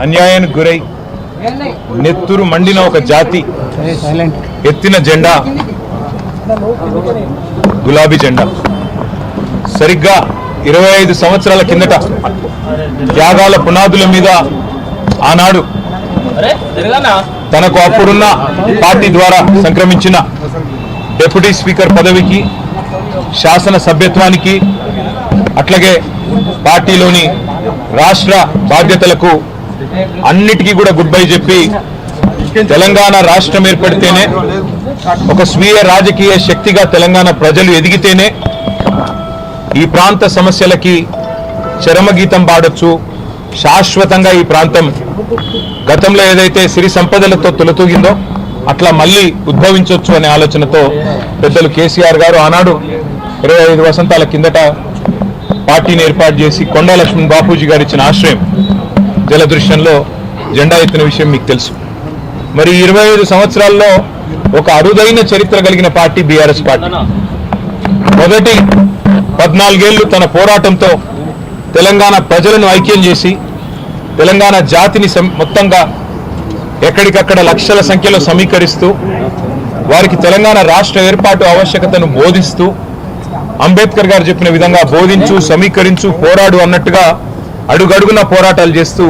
అన్యాయానికి గురై నెత్తురు మండిన ఒక జాతి ఎత్తిన జెండా గులాబీ జెండా. సరిగ్గా 25 సంవత్సరాల కిందట త్యాగాల పునాదుల మీద ఆనాడు తనకు అప్పుడున్న పార్టీ ద్వారా సంక్రమించిన డిప్యూటీ స్పీకర్ పదవికి, శాసన సభ్యత్వానికి, అట్లాగే పార్టీలోని రాష్ట్ర బాధ్యతలకు అన్నిటికీ కూడా గుడ్ బై చెప్పి తెలంగాణ రాష్ట్రం ఏర్పడితేనే ఒక స్వీయ రాజకీయ శక్తిగా తెలంగాణ ప్రజలు ఎదిగితేనే ఈ ప్రాంత సమస్యలకి చరమగీతం పాడొచ్చు, శాశ్వతంగా ఈ ప్రాంతం గతంలో ఏదైతే సిరి సంపదలతో తొలతూగిందో అట్లా మళ్ళీ ఉద్భవించవచ్చు అనే ఆలోచనతో పెద్దలు కేసీఆర్ గారు ఆనాడు 25 వసంతాల కిందట పార్టీని ఏర్పాటు చేసి కొండా లక్ష్మణ్ బాపూజీ గారు ఇచ్చిన ఆశ్రయం జలదృశ్యంలో జెండా ఎత్తిన విషయం మీకు తెలుసు. మరి 25 సంవత్సరాల్లో ఒక అరుదైన చరిత్ర కలిగిన పార్టీ బీఆర్ఎస్ పార్టీ. మొదటి 14 ఏళ్లు తన పోరాటంతో తెలంగాణ ప్రజలను ఐక్యం చేసి తెలంగాణ జాతిని మొత్తంగా ఎక్కడికక్కడ లక్షల సంఖ్యలో సమీకరిస్తూ వారికి తెలంగాణ రాష్ట్ర ఏర్పాటు ఆవశ్యకతను బోధిస్తూ అంబేద్కర్ గారు చెప్పిన విధంగా బోధించు, సమీకరించు, పోరాడు అన్నట్టుగా అడుగడుగున పోరాటాలు చేస్తూ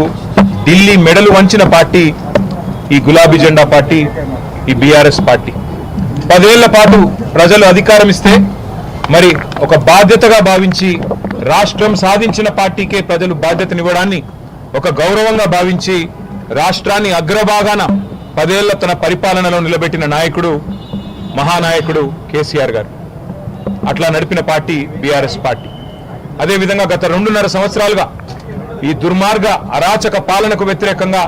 ఢిల్లీ మెడలు వంచిన పార్టీ ఈ గులాబీ జెండా పార్టీ, ఈ బీఆర్ఎస్ పార్టీ. 10 ఏళ్ల పాటు ప్రజలు అధికారం ఇస్తే మరి ఒక బాధ్యతగా భావించి రాష్ట్రం సాధించిన పార్టీకే ప్రజలు బాధ్యతనివ్వడాన్ని ఒక గౌరవంగా భావించి రాష్ట్రాన్ని అగ్రభాగాన 10 ఏళ్ల తన పరిపాలనలో నిలబెట్టిన నాయకుడు మహానాయకుడు కేసీఆర్ గారు. అట్లా నడిపిన పార్టీ బీఆర్ఎస్ పార్టీ. అదేవిధంగా గత 2.5 సంవత్సరాలుగా ఈ దుర్మార్గ అరాచక పాలనకు వ్యతిరేకంగా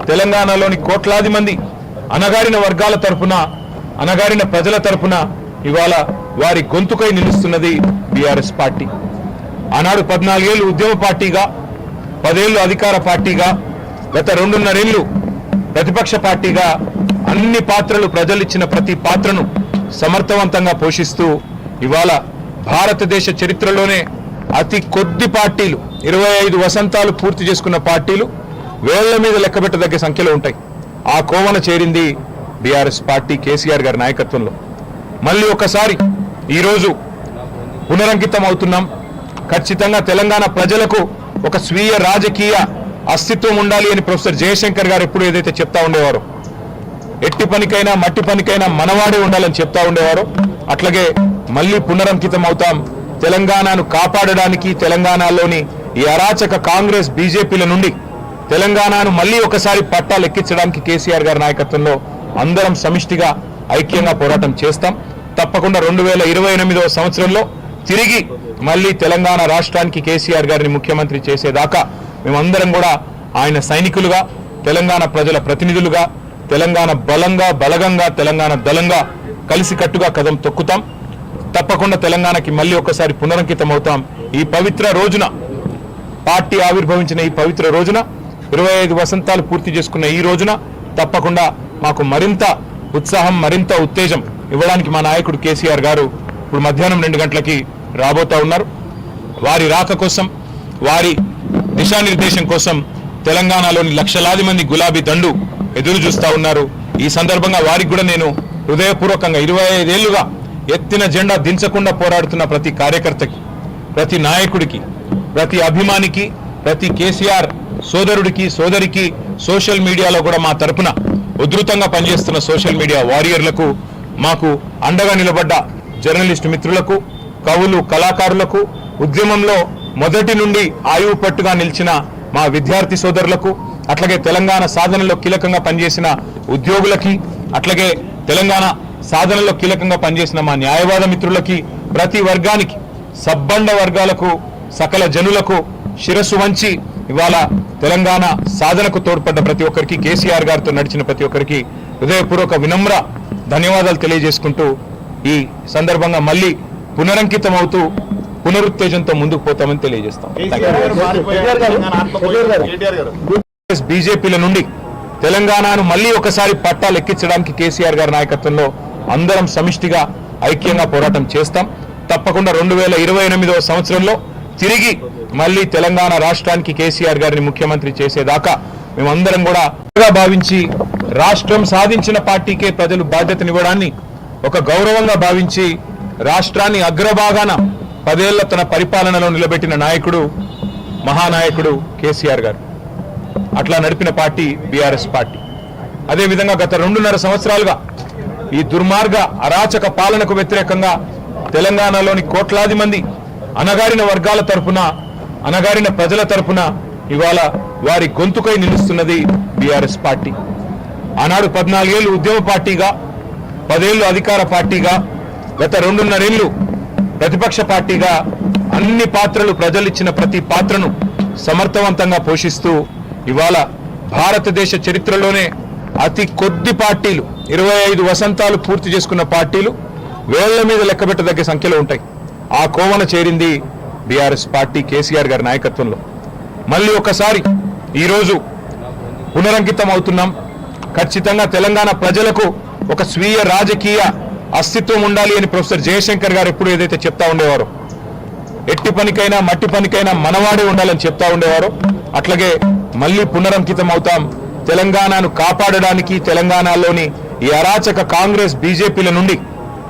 తెలంగాణలోని కోట్లాది మంది అణగారిన వర్గాల తరపున, అణగారిన ప్రజల తరపున ఇవాళ వారి గొంతుకై నిలుస్తున్నది బీఆర్ఎస్ పార్టీ. ఆనాడు 14 ఏళ్లు ఉద్యమ పార్టీగా, 10 ఏళ్లు అధికార పార్టీగా, గత 2.5 ఏళ్లు ప్రతిపక్ష పార్టీగా అన్ని పాత్రలు, ప్రజలిచ్చిన ప్రతి పాత్రను సమర్థవంతంగా పోషిస్తూ ఇవాళ భారతదేశ చరిత్రలోనే అతి కొద్ది పార్టీలు, 25 వసంతాలు పూర్తి చేసుకున్న పార్టీలు వేళ్ల మీద లెక్కబెట్టదగ్గ సంఖ్యలో ఉంటాయి. ఆ కోవన చేరింది బీఆర్ఎస్ పార్టీ కేసీఆర్ గారి నాయకత్వంలో. మళ్ళీ ఒకసారి ఈరోజు పునరంకితం అవుతున్నాం. ఖచ్చితంగా తెలంగాణ ప్రజలకు ఒక స్వీయ రాజకీయ అస్తిత్వం ఉండాలి అని ప్రొఫెసర్ జయశంకర్ గారు ఎప్పుడు ఏదైతే చెప్తా ఉండేవారో, ఎట్టి పనికైనా మట్టి పనికైనా మనవాడే ఉండాలని చెప్తా ఉండేవారో, అట్లాగే మళ్ళీ పునరంకితం అవుతాం. తెలంగాణను కాపాడడానికి, తెలంగాణలోని ఈ అరాచక కాంగ్రెస్ బీజేపీల నుండి తెలంగాణను మళ్ళీ ఒకసారి పట్టాలు ఎక్కించడానికి కేసీఆర్ గారి నాయకత్వంలో అందరం సమిష్టిగా ఐక్యంగా పోరాటం చేస్తాం. తప్పకుండా 2028వ సంవత్సరంలో తిరిగి మళ్ళీ తెలంగాణ రాష్ట్రానికి కేసీఆర్ గారిని ముఖ్యమంత్రి చేసేదాకా మేమందరం కూడా ఆయన సైనికులుగా, తెలంగాణ ప్రజల ప్రతినిధులుగా, తెలంగాణ బలగంగా, తెలంగాణ దళంగా కలిసికట్టుగా కదం తొక్కుతాం. తప్పకుండా తెలంగాణకి మళ్ళీ ఒకసారి పునరంకితం అవుతాం. ఈ పవిత్ర రోజున, పార్టీ ఆవిర్భవించిన ఈ పవిత్ర రోజున, 25 వసంతాలు పూర్తి చేసుకున్న ఈ రోజున తప్పకుండా మాకు మరింత ఉత్సాహం, మరింత ఉత్తేజం ఇవ్వడానికి మా నాయకుడు కేసీఆర్ గారు ఇప్పుడు మధ్యాహ్నం 2 గంటలకి రాబోతా ఉన్నారు. వారి రాక కోసం, వారి దిశానిర్దేశం కోసం తెలంగాణలోని లక్షలాది మంది గులాబీ దండు ఎదురు చూస్తా ఉన్నారు. ఈ సందర్భంగా వారికి కూడా నేను హృదయపూర్వకంగా 25 ఏళ్లుగా ఎత్తిన జెండా దించకుండా పోరాడుతున్న ప్రతి కార్యకర్తకి, ప్రతి నాయకుడికి, ప్రతి అభిమానికి, ప్రతి కేసీఆర్ సోదరుడికి, సోదరికి, సోషల్ మీడియాలో కూడా మా తరపున ఉధృతంగా పనిచేస్తున్న సోషల్ మీడియా వారియర్లకు, మాకు అండగా నిలబడ్డ జర్నలిస్టు మిత్రులకు, కవులు, కళాకారులకు, ఉద్యమంలో మొదటి నుండి ఆయువు పట్టుగా నిలిచిన మా విద్యార్థి సోదరులకు, అట్లాగే తెలంగాణ సాధనలో కీలకంగా పనిచేసిన ఉద్యోగులకి, అట్లాగే తెలంగాణ సాధనలో కీలకంగా పనిచేసిన మా న్యాయవాద మిత్రులకి, ప్రతి వర్గానికి, సబ్బండ వర్గాలకు, సకల జనులకు శిరస్సు వంచి ఇవాళ తెలంగాణ సాధనకు తోడ్పడ్డ ప్రతి ఒక్కరికి, కేసీఆర్ గారితో నడిచిన ప్రతి ఒక్కరికి హృదయపూర్వక వినమ్ర ధన్యవాదాలు తెలియజేసుకుంటూ ఈ సందర్భంగా మళ్ళీ పునరంకితం అవుతూ పునరుత్తేజంతో ముందుకు పోతామని తెలియజేస్తాం. బీజేపీల నుండి తెలంగాణను మళ్ళీ ఒకసారి పట్టాలు ఎక్కించడానికి కేసీఆర్ గారి నాయకత్వంలో అందరం సమిష్టిగా ఐక్యంగా పోరాటం చేస్తాం. తప్పకుండా 2028వ సంవత్సరంలో తిరిగి మళ్ళీ తెలంగాణ రాష్ట్రానికి కేసీఆర్ గారిని ముఖ్యమంత్రి చేసేదాకా మేమందరం కూడా భావించి రాష్ట్రం సాధించిన పార్టీకే ప్రజలు బాధ్యతనివ్వడాన్ని ఒక గౌరవంగా భావించి రాష్ట్రాన్ని అగ్రభాగాన 10 ఏళ్ల తన పరిపాలనలో నిలబెట్టిన నాయకుడు మహానాయకుడు కేసీఆర్ గారు. అట్లా నడిపిన పార్టీ బీఆర్ఎస్ పార్టీ. అదేవిధంగా గత 2.5 సంవత్సరాలుగా ఈ దుర్మార్గ అరాచక పాలనకు వ్యతిరేకంగా తెలంగాణలోని కోట్లాది మంది అణగారిన వర్గాల తరపున, అణగారిన ప్రజల తరపున ఇవాళ వారి గొంతుకై నిలుస్తున్నది బీఆర్ఎస్ పార్టీ. ఆనాడు 14 ఏళ్లు ఉద్యమ పార్టీగా, 10 ఏళ్లు అధికార పార్టీగా, గత 2.5 ఏళ్లు ప్రతిపక్ష పార్టీగా అన్ని పాత్రలు, ప్రజలిచ్చిన ప్రతి పాత్రను సమర్థవంతంగా పోషిస్తూ ఇవాళ భారతదేశ చరిత్రలోనే అతి కొద్ది పార్టీలు, 25 వసంతాలు పూర్తి చేసుకున్న పార్టీలు వేళ్ల మీద లెక్కబెట్టదగ్గ సంఖ్యలో ఉంటాయి. ఆ కోవన చేరింది బీఆర్ఎస్ పార్టీ కేసీఆర్ గారి నాయకత్వంలో. మళ్ళీ ఒకసారి ఈరోజు పునరంకితం అవుతున్నాం. ఖచ్చితంగా తెలంగాణ ప్రజలకు ఒక స్వీయ రాజకీయ అస్తిత్వం ఉండాలి అని ప్రొఫెసర్ జయశంకర్ గారు ఎప్పుడు ఏదైతే చెప్తా ఉండేవారో, ఎట్టి పనికైనా మట్టి పనికైనా మనవాడే ఉండాలని చెప్తా ఉండేవారో, అట్లాగే మళ్ళీ పునరంకితం అవుతాం. తెలంగాణను కాపాడడానికి, తెలంగాణలోని ఈ అరాచక కాంగ్రెస్ బీజేపీల నుండి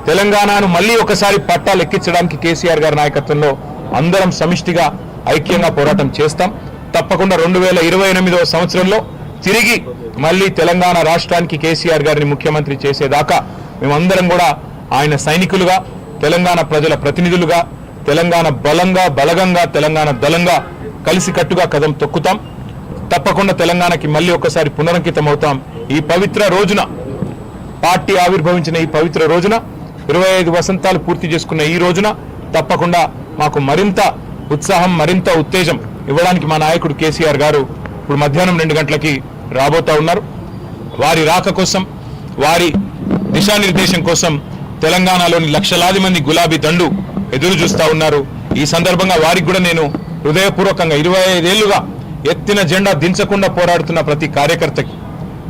తెలంగాణను మళ్ళీ ఒకసారి పట్టాలెక్కించడానికి కేసీఆర్ గారి నాయకత్వంలో అందరం సమిష్టిగా ఐక్యంగా పోరాటం చేస్తాం. తప్పకుండా 2028వ సంవత్సరంలో తిరిగి మళ్ళీ తెలంగాణ రాష్ట్రానికి కేసీఆర్ గారిని ముఖ్యమంత్రి చేసేదాకా మేమందరం కూడా ఆయన సైనికులుగా, తెలంగాణ ప్రజల ప్రతినిధులుగా, తెలంగాణ బలంగా, బలగంగా, తెలంగాణ దళంగా కలిసికట్టుగా కదం తొక్కుతాం. తప్పకుండా తెలంగాణకి మళ్ళీ ఒకసారి పునరంకితం అవుతాం. ఈ పవిత్ర రోజున, పార్టీ ఆవిర్భవించిన ఈ పవిత్ర రోజున, 25 వసంతాలు పూర్తి చేసుకున్న ఈ రోజున తప్పకుండా మాకు మరింత ఉత్సాహం, మరింత ఉత్తేజం ఇవ్వడానికి మా నాయకుడు కేసీఆర్ గారు ఇప్పుడు మధ్యాహ్నం 2 గంటలకి రాబోతా ఉన్నారు. వారి రాక కోసం, వారి దిశానిర్దేశం కోసం తెలంగాణలోని లక్షలాది మంది గులాబీ దండు ఎదురు చూస్తా ఉన్నారు. ఈ సందర్భంగా వారికి కూడా నేను హృదయపూర్వకంగా 25 ఏళ్లుగా ఎత్తిన జెండా దించకుండా పోరాడుతున్న ప్రతి కార్యకర్తకి,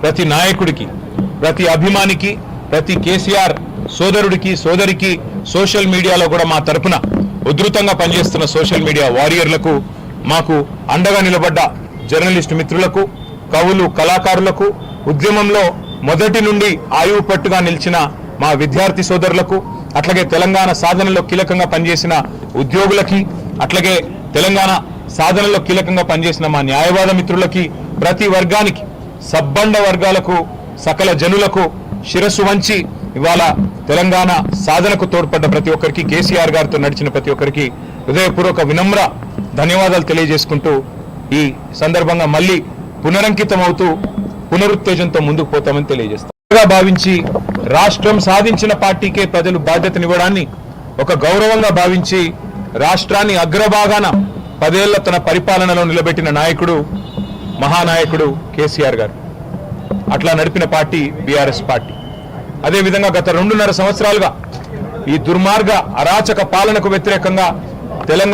ప్రతి నాయకుడికి, ప్రతి అభిమానికి, ప్రతి కేసీఆర్ సోదరుడికి, సోదరికి, సోషల్ మీడియాలో కూడా మా తరపున ఉధృతంగా పనిచేస్తున్న సోషల్ మీడియా వారియర్లకు, మాకు అండగా నిలబడ్డ జర్నలిస్టు మిత్రులకు, కవులు, కళాకారులకు, ఉద్యమంలో మొదటి నుండి ఆయువు పట్టుగా నిలిచిన మా విద్యార్థి సోదరులకు, అట్లాగే తెలంగాణ సాధనలో కీలకంగా పనిచేసిన ఉద్యోగులకి, అట్లాగే తెలంగాణ సాధనలో కీలకంగా పనిచేసిన మా న్యాయవాద మిత్రులకి, ప్రతి వర్గానికి, సబ్బండ వర్గాలకు, సకల జనులకు శిరస్సు వంచి ఇవాళ తెలంగాణ సాధనకు తోడ్పడ్డ ప్రతి ఒక్కరికి, కేసీఆర్ గారితో నడిచిన ప్రతి ఒక్కరికి హృదయపూర్వక వినమ్ర ధన్యవాదాలు తెలియజేసుకుంటూ ఈ సందర్భంగా మళ్ళీ పునరంకితం అవుతూ పునరుత్తేజంతో ముందుకు పోతామని తెలియజేస్తాం. భావించి రాష్ట్రం సాధించిన పార్టీకే ప్రజలు బాధ్యతనివ్వడాన్ని ఒక గౌరవంగా భావించి రాష్ట్రాన్ని అగ్రభాగాన 10 ఏళ్ల తన పరిపాలనలో నిలబెట్టిన నాయకుడు మహానాయకుడు కేసీఆర్ గారు. అట్లా నడిపిన పార్టీ బీఆర్ఎస్ పార్టీ. అదేవిధంగా గత 2.5 సంవత్సరాలుగా ఈ దుర్మార్గ అరాచక పాలనకు వ్యతిరేకంగా తెలంగాణ